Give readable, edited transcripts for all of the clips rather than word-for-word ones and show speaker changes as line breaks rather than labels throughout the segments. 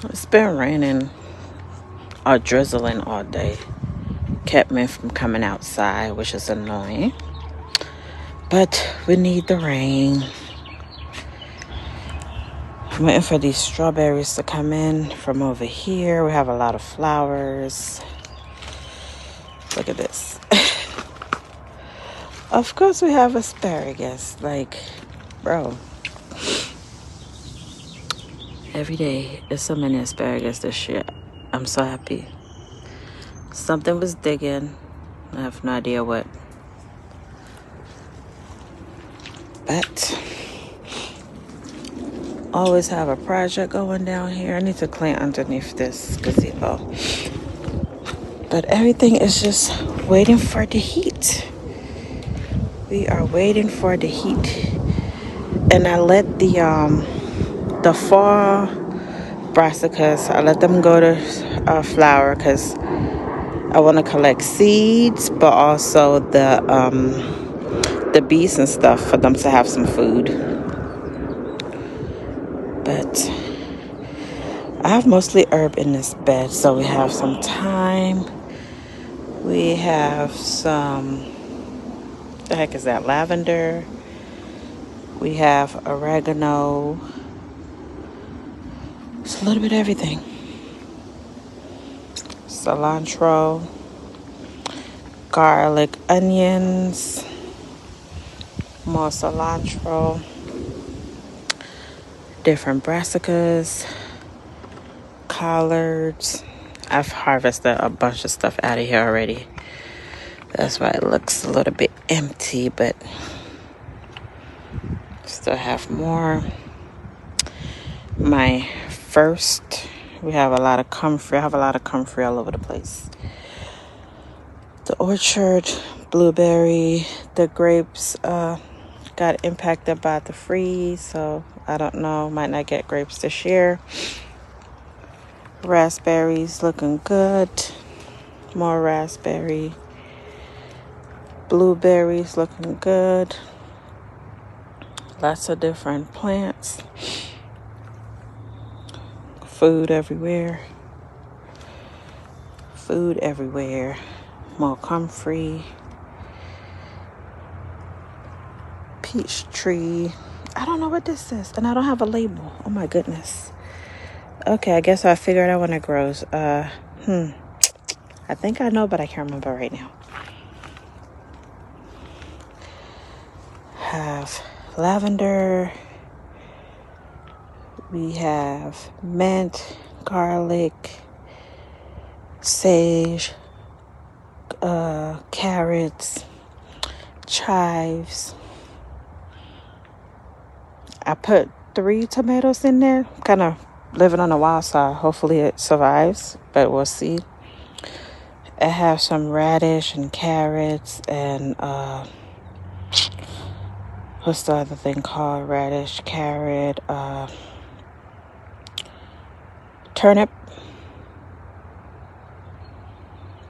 It's been raining or drizzling all day. Kept me from coming outside, which is annoying. But we need the rain. I'm waiting for these strawberries to come in from over here. We have a lot of flowers. Look at this. Of course we have asparagus. Like, bro. Every day there's so many asparagus this year. I'm so happy. Something was digging. I have no idea what. But always have a project going down here. I need to clean underneath this gazebo. But everything is just waiting for the heat. We are waiting for the heat. And I let the fall brassicas, I let them go to flower because I want to collect seeds, but also the bees and stuff for them to have some food. But I have mostly herb in this bed, so we have some thyme. We have some, the heck is that, lavender. We have oregano. It's a little bit of everything. Cilantro, garlic, onions, more cilantro, different brassicas, collards. I've harvested a bunch of stuff out of here already. That's why it looks a little bit empty, but still have more. My first, we have a lot of comfrey. I have a lot of comfrey all over the place. The orchard, blueberry, the grapes got impacted by the freeze, so I don't know, might not get grapes this year. Raspberries looking good. More raspberry. Blueberries looking good. Lots of different plants. Food everywhere. Food everywhere. More comfrey. Peach tree. I don't know what this is, and I don't have a label. Oh my goodness. Okay, I guess I figured out when it grows. I think I know, but I can't remember right now. Have lavender. We have mint, garlic, sage, carrots, chives. I put 3 tomatoes in there. Kind of living on the wild side. Hopefully it survives, but we'll see. I have some radish and carrots and what's the other thing called? Radish, carrot, turnip,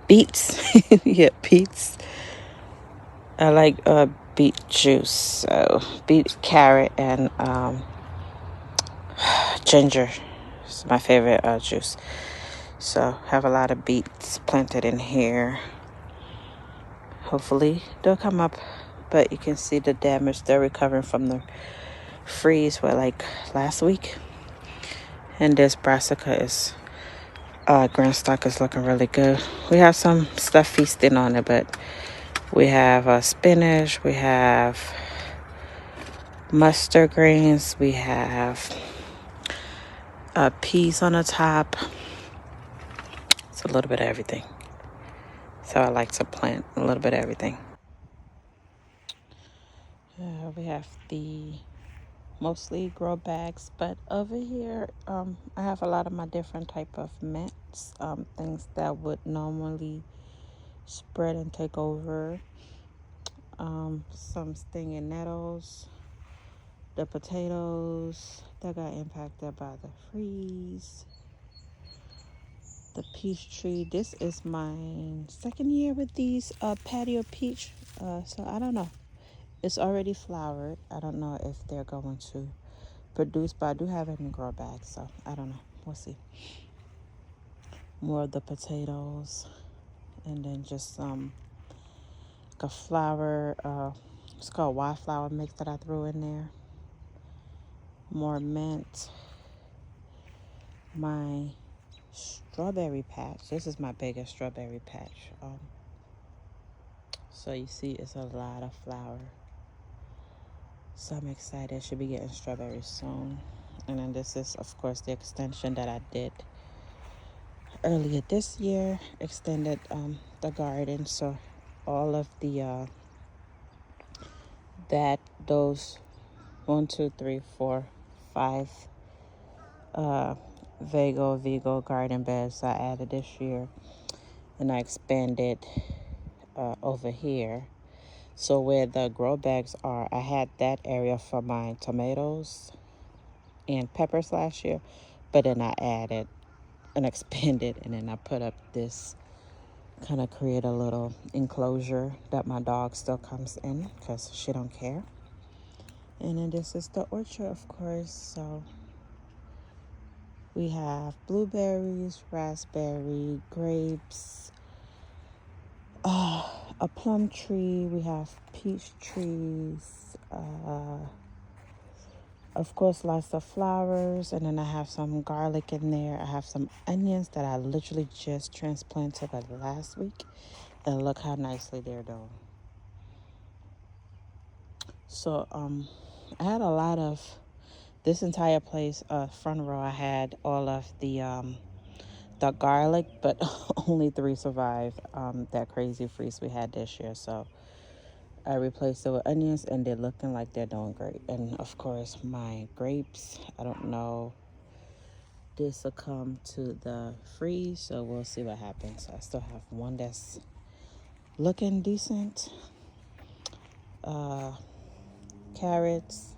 beets. Yeah, beets. I like beet juice. So beet, carrot, and ginger. It's my favorite juice. So have a lot of beets planted in here. Hopefully they'll come up, but you can see the damage. They're recovering from the freeze like last week. And this brassica is grand stock is looking really good. We have some stuff feasting on it, but we have spinach, we have mustard greens, we have peas on the top. It's a little bit of everything. So I like to plant a little bit of everything. We have the mostly grow bags, but over here I have a lot of my different type of mints, things that would normally spread and take over. Some stinging nettles, the potatoes that got impacted by the freeze, the peach tree. This is my second year with these patio peach, so I don't know. It's already flowered. I don't know if they're going to produce, but I do have it in grow bags, so I don't know. we'll see. More of the potatoes, and then just like a flour, it's called wildflower mix that I threw in there. More mint. My strawberry patch. This is my biggest strawberry patch. So you see, it's a lot of flour. So I'm excited. I should be getting strawberries soon. And then this is, of course, the extension that I did earlier this year. Extended the garden. So all of the those 1, 2, 3, 4, 5 Vigo garden beds I added this year, and I expanded over here. So where the grow bags are, I had that area for my tomatoes and peppers last year, but then I added and expanded, and then I put up this, kind of create a little enclosure that my dog still comes in because she don't care. And then this is the orchard, of course. So we have blueberries, raspberry, grapes, a plum tree. We have peach trees, of course, lots of flowers. And then I have some garlic in there. I have some onions that I literally just transplanted like last week. And look how nicely they're doing. So I had a lot of this entire place, front row. I had all of the garlic, but only 3 survived that crazy freeze we had this year. So I replaced it with onions, and they're looking like they're doing great. And of course, my grapes, I don't know, this will come to the freeze, so we'll see what happens. I still have one that's looking decent. Carrots.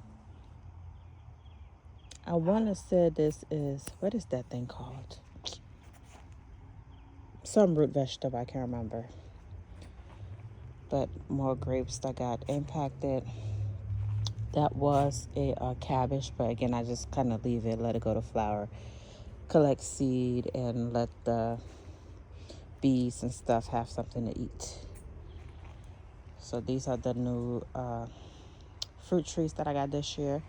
I want to say this is, what is that thing called? Some root vegetable, I can't remember. But more grapes that got impacted. That was a cabbage, but again, I just kind of leave it, let it go to flower, collect seed, and let the bees and stuff have something to eat. So these are the new fruit trees that I got this year.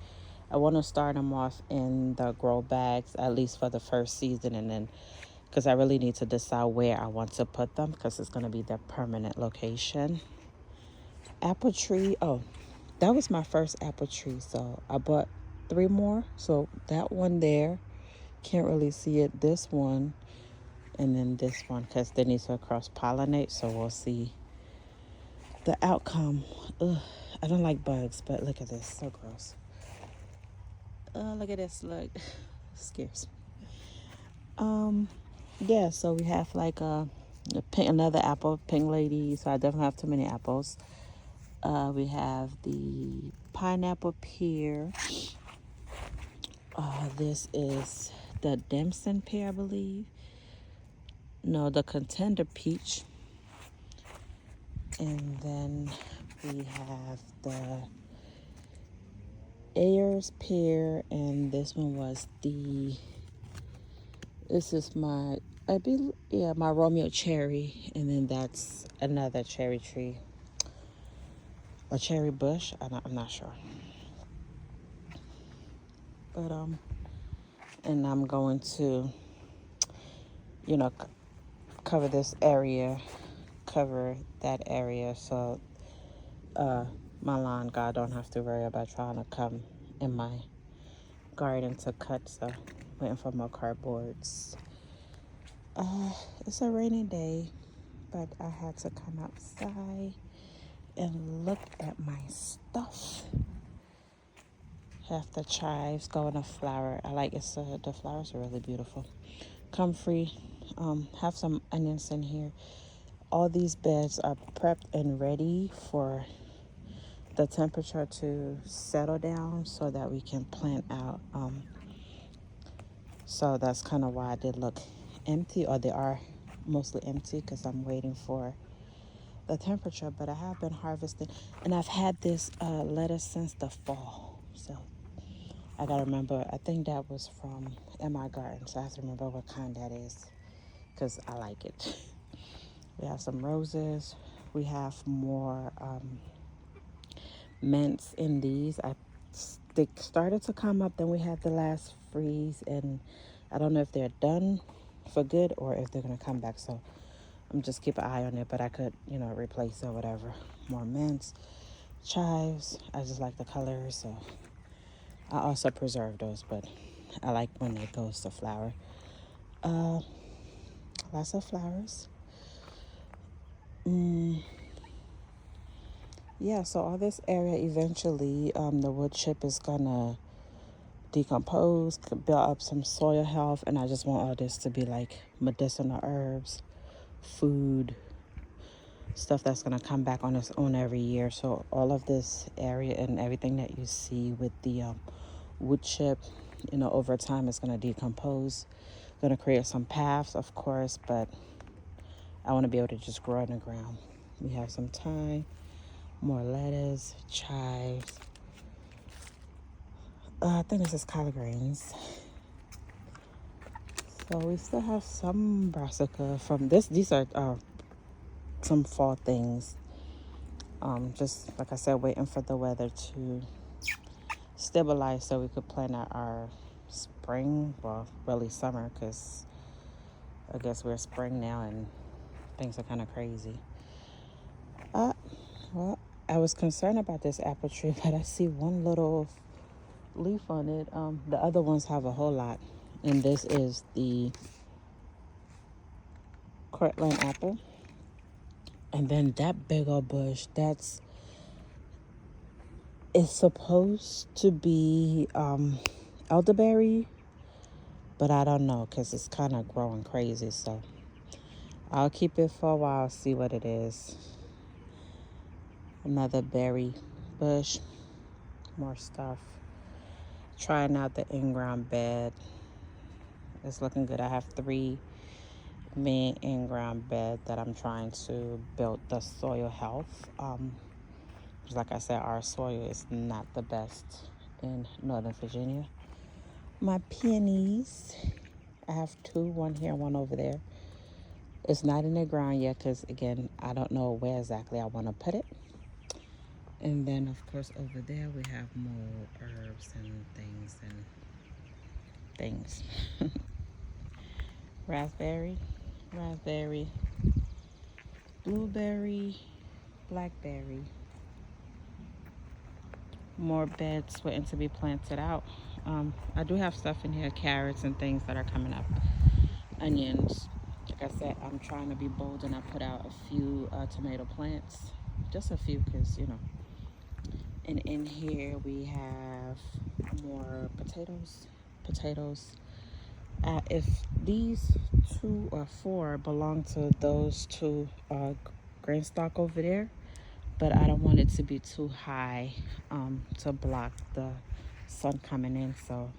I want to start them off in the grow bags, at least for the first season, and then because I really need to decide where I want to put them, because it's going to be their permanent location. Apple tree. Oh, that was my first apple tree, so I bought 3 more. So that one there, can't really see it. This one, and then this one, because they need to cross-pollinate, so we'll see the outcome. Ugh, I don't like bugs, but look at this, so gross. Look at this, look, it scares me. Yeah, so we have like another apple, pink lady, so I definitely have too many apples. We have the pineapple pear. This is the Dempson pear, I believe. No, the Contender peach. And then we have the Ayers pear, and this one was this is my Romeo cherry, and then that's another cherry tree. A cherry bush, I'm not sure. But and I'm going to, cover this area, cover that area, so my lawn guy don't have to worry about trying to come in my garden to cut. So waiting for more cardboards. It's a rainy day, but I had to come outside and look at my stuff. Have the chives going to flower. I like it. So the flowers are really beautiful. Comfrey. Have some onions in here. All these beds are prepped and ready for the temperature to settle down so that we can plant out. So that's kind of why they look empty, or they are mostly empty, because I'm waiting for the temperature. But I have been harvesting, and I've had this lettuce since the fall. So I gotta remember, I think that was from In My Garden, so I have to remember what kind that is, because I like it. We have some roses. We have more mints in these. They started to come up, then we had the last freeze, and I don't know if they're done for good or if they're gonna come back, so I'm just keep an eye on it, but I could, replace or whatever. More mints, chives. I just like the colors, so I also preserve those, but I like when it goes to flower. Lots of flowers. Yeah, so all this area eventually, the wood chip is gonna decompose, could build up some soil health, and I just want all this to be like medicinal herbs, food, stuff that's gonna come back on its own every year. So all of this area and everything that you see with the wood chip, over time it's gonna decompose, gonna create some paths, of course, but I want to be able to just grow in the ground. We have some thyme, more lettuce, chives. I think this is collard greens. So we still have some brassica from this. These are some fall things. Just like I said, waiting for the weather to stabilize so we could plan out our spring, well, really summer, because I guess we're spring now and things are kind of crazy. Well, I was concerned about this apple tree, but I see one little leaf on it. The other ones have a whole lot, and this is the Cortland apple. And then that big old bush, it's supposed to be elderberry, but I don't know because it's kind of growing crazy. So I'll keep it for a while, see what it is. Another berry bush, more stuff. Trying out the in-ground bed. It's looking good. I have 3 main in-ground bed that I'm trying to build the soil health. Just like I said, our soil is not the best in Northern Virginia. My peonies, I have 2, one here, one over there. It's not in the ground yet because, again, I don't know where exactly I want to put it. And then, of course, over there we have more herbs and things. Raspberry, blueberry, blackberry. More beds waiting to be planted out. I do have stuff in here, carrots and things that are coming up. Onions. Like I said, I'm trying to be bold and I put out a few tomato plants. Just a few because, And in here we have more potatoes. If these 2 or 4 belong to those 2 grain stock over there, but I don't want it to be too high to block the sun coming in, so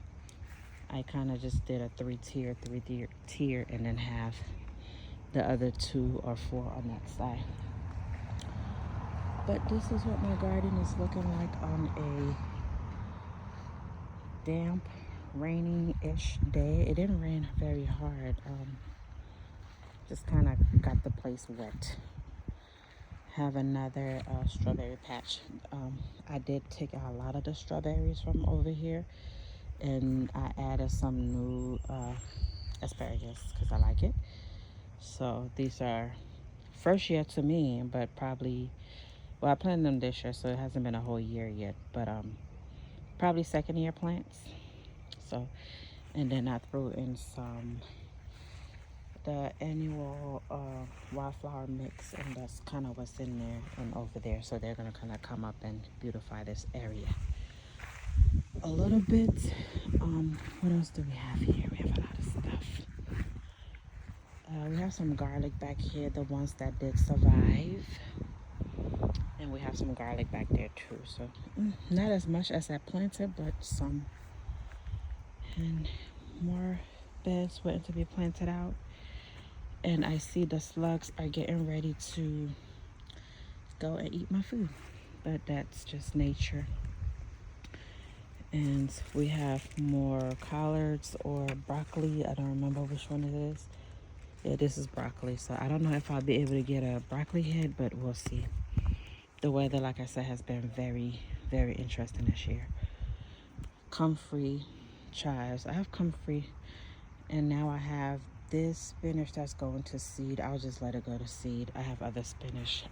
I kind of just did a 3-tier, and then have the other 2 or 4 on that side. But this is what my garden is looking like on a damp, rainy-ish day. It didn't rain very hard. Just kind of got the place wet. Have another strawberry patch. I did take out a lot of the strawberries from over here, and I added some new asparagus because I like it. So these are first year to me, but probably, well, I planted them this year, so it hasn't been a whole year yet, but probably second year plants. So, and then I threw in the annual wildflower mix, and that's kind of what's in there and over there. So they're gonna kind of come up and beautify this area a little bit. What else do we have here? We have a lot of stuff. We have some garlic back here, the ones that did survive, and we have some garlic back there too. So not as much as I planted, but some. And more beds waiting to be planted out. And I see the slugs are getting ready to go and eat my food, but that's just nature. And we have more collards or broccoli. I don't remember which one it is. Yeah, this is broccoli. So I don't know if I'll be able to get a broccoli head, but we'll see. The weather, like I said, has been very, very interesting this year. Comfrey chives. I have comfrey, and now I have this spinach that's going to seed. I'll just let it go to seed. I have other spinach,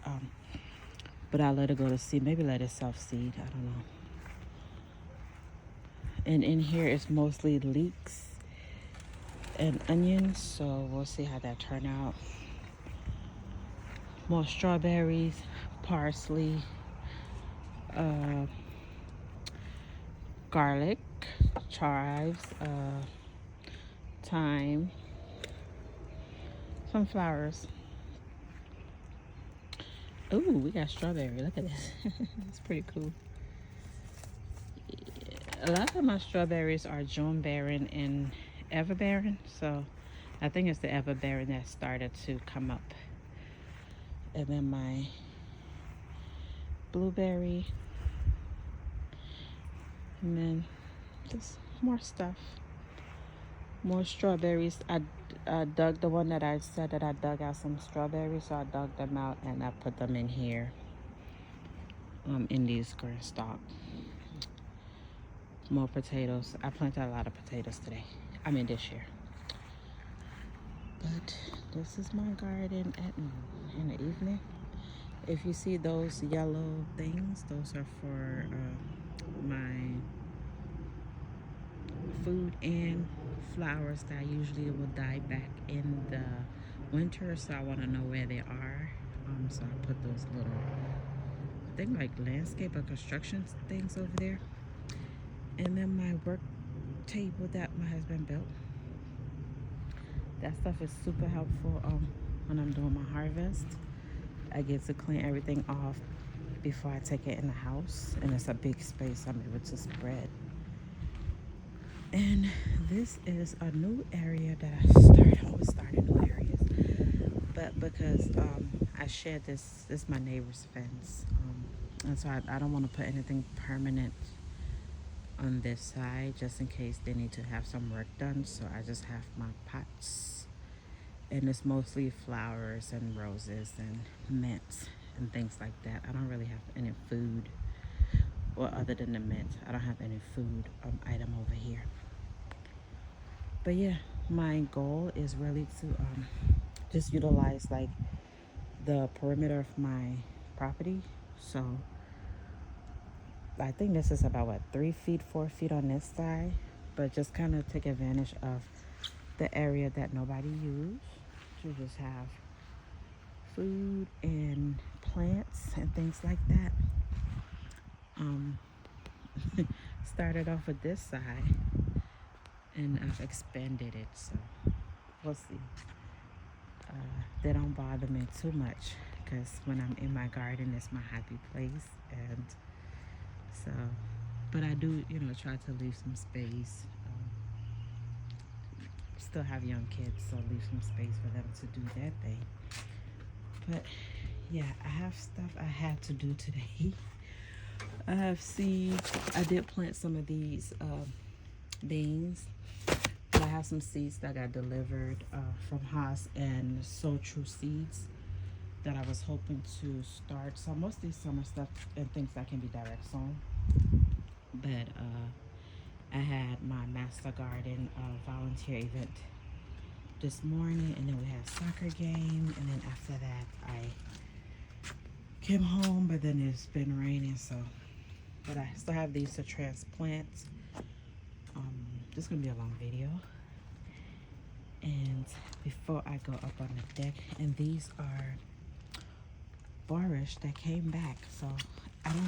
but I'll let it go to seed. Maybe let it self-seed. I don't know. And in here it's mostly leeks and onions, so we'll see how that turn out. More strawberries, parsley, garlic, chives, thyme, some flowers. Ooh, we got strawberry. Look at this. It's pretty cool. Yeah. A lot of my strawberries are Joan Barron and Everbearing, so I think it's the Everbearing that started to come up. And then my blueberry, and then just more stuff, more strawberries. I dug the one that I said that I dug out some strawberries, so I dug them out and I put them in here, in these green stalk. More potatoes. I planted a lot of potatoes today. I mean this year. But this is my garden at noon in the evening. If you see those yellow things, those are for my food and flowers that usually will die back in the winter, so I want to know where they are. So I put those little, I think like landscape or construction things over there. And then my work table that my husband built. That stuff is super helpful when I'm doing my harvest. I get to clean everything off before I take it in the house, and it's a big space I'm able to spread. And this is a new area that I always start in new areas, but because I share this is my neighbor's fence, and so I don't want to put anything permanent on this side just in case they need to have some work done. So I just have my pots, and it's mostly flowers and roses and mint and things like that. I don't really have any food, or other than the mint, I don't have any food item over here. But yeah, my goal is really to just utilize like the perimeter of my property. So I think this is about what, 3 feet, 4 feet on this side, but just kind of take advantage of the area that nobody used to just have food and plants and things like that. Started off with this side and I've expanded it, so we'll see. They don't bother me too much because when I'm in my garden, it's my happy place. And so, but I do, try to leave some space. Still have young kids, so leave some space for them to do their thing. But yeah, I have stuff I had to do today. I have seeds. I did plant some of these beans. I have some seeds that got delivered from Haas and So True Seeds that I was hoping to start. So mostly summer stuff and things that can be direct sown. But I had my Master Garden volunteer event this morning, and then we had a soccer game, and then after that I came home, but then it's been raining, so, but I still have these to transplant. This is gonna be a long video. And before I go up on the deck, and these are borscht that came back, so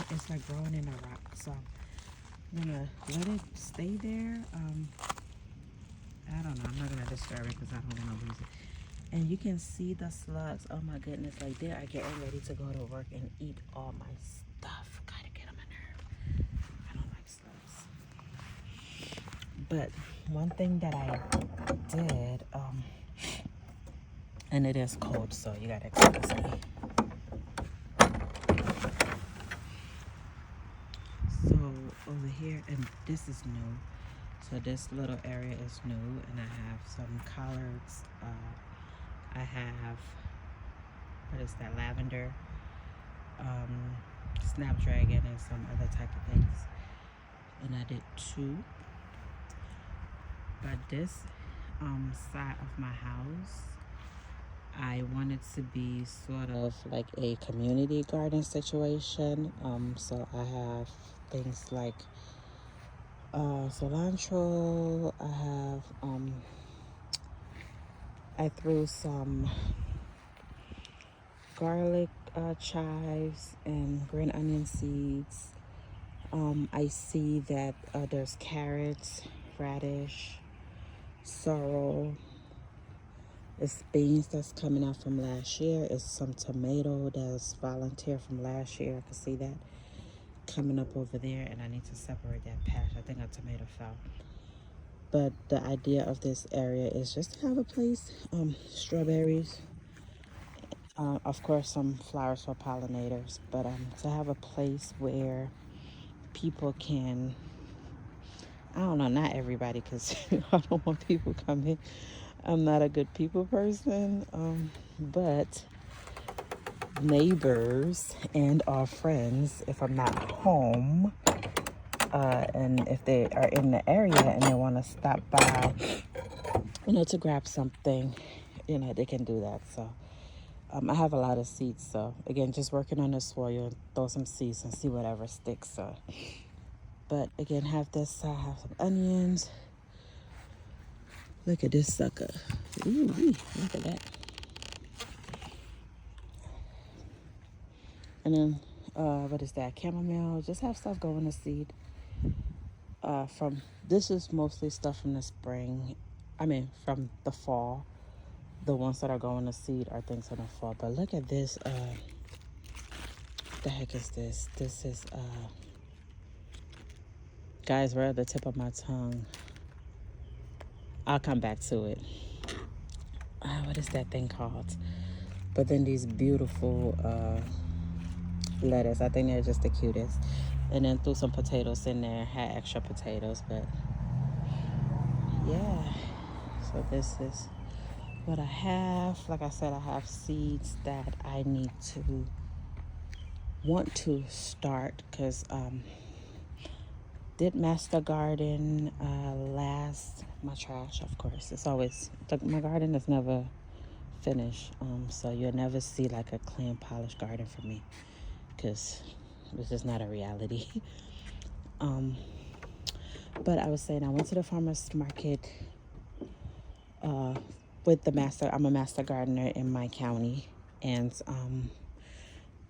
it's like growing in a rock, so I'm gonna let it stay there. I don't know, I'm not gonna disturb it because I don't want to lose it. And you can see the slugs. Oh my goodness, like they are getting ready to go to work and eat all my stuff. Gotta get on my nerve. I don't like slugs. But one thing that I did, and it is cold, so you gotta excuse me. So over here, and this is new. So this little area is new, and I have some collards. I have, what is that, lavender, snapdragon, and some other type of things. And I did 2. But this side of my house, I want it to be sort of like a community garden situation. So I have things like cilantro. I threw some garlic chives and green onion seeds. I see that there's carrots, radish, sorrel. It's beans that's coming out from last year. It's some tomato that's volunteer from last year. I can see that coming up over there, and I need to separate that patch. I think a tomato fell. But the idea of this area is just to have a place, strawberries, of course some flowers for pollinators, but to have a place where people can, I don't know, not everybody, because I don't want people coming. I'm not a good people person, but neighbors and our friends, if I'm not home, and if they are in the area and they want to stop by, to grab something, they can do that. So I have a lot of seeds, so again, just working on the soil, throw some seeds and see whatever sticks. So, but again, have this, I have some onions. Look at this sucker. Ooh, look at that. And then, what is that? Chamomile. Just have stuff going to seed. This is mostly stuff from the spring. From the fall. The ones that are going to seed are things from the fall. But look at this. The heck is this? This is, guys, we're at the tip of my tongue. I'll come back to it. What is that thing called? But then these beautiful lettuce. I think they're just the cutest. And then threw some potatoes in there. Had extra potatoes, but yeah. So this is what I have. Like I said, I have seeds that I want to start, because did master garden last. My trash, of course, it's always, my garden is never finished, so you'll never see like a clean polished garden from me, because this is not a reality. But I was saying, I went to the farmer's market with I'm a master gardener in my county, and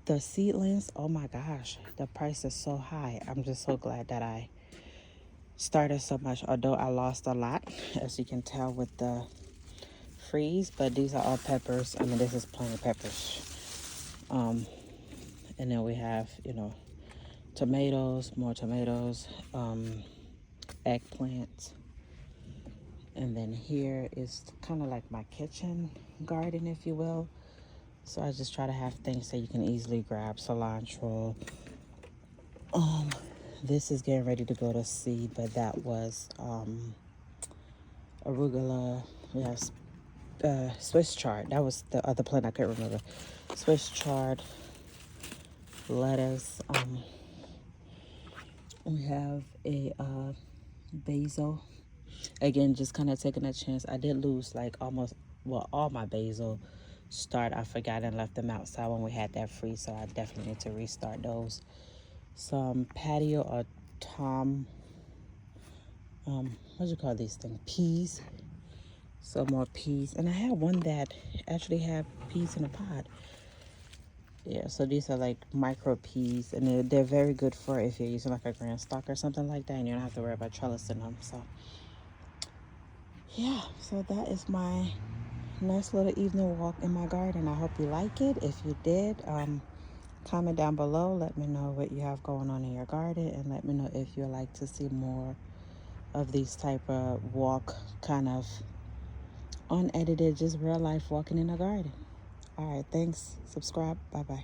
the seedlings, oh my gosh, the price is so high. I'm just so glad that I started so much, although I lost a lot, as you can tell with the freeze. But these are all peppers. This is plain peppers. And then we have, tomatoes, more tomatoes, eggplant. And then here is kind of like my kitchen garden, if you will. So I just try to have things that you can easily grab. Cilantro. This is getting ready to go to seed, but that was arugula. We have Swiss chard. That was the other plant I couldn't remember. Swiss chard, lettuce. We have a basil. Again, just kind of taking a chance. I did lose like all my basil start. I forgot and left them outside when we had that freeze, so I definitely need to restart those. Some patio or what do you call these things? Peas. Some more peas. And I had one that actually had peas in a pot. Yeah, so these are like micro peas, and they're very good for if you're using like a grand stock or something like that, and you don't have to worry about trellising them. So yeah, so that is my nice little evening walk in my garden. I hope you like it. If you did, comment down below. Let me know what you have going on in your garden, and let me know if you'd like to see more of these type of walk, kind of unedited, just real life walking in the garden. All right, thanks. Subscribe. Bye-bye.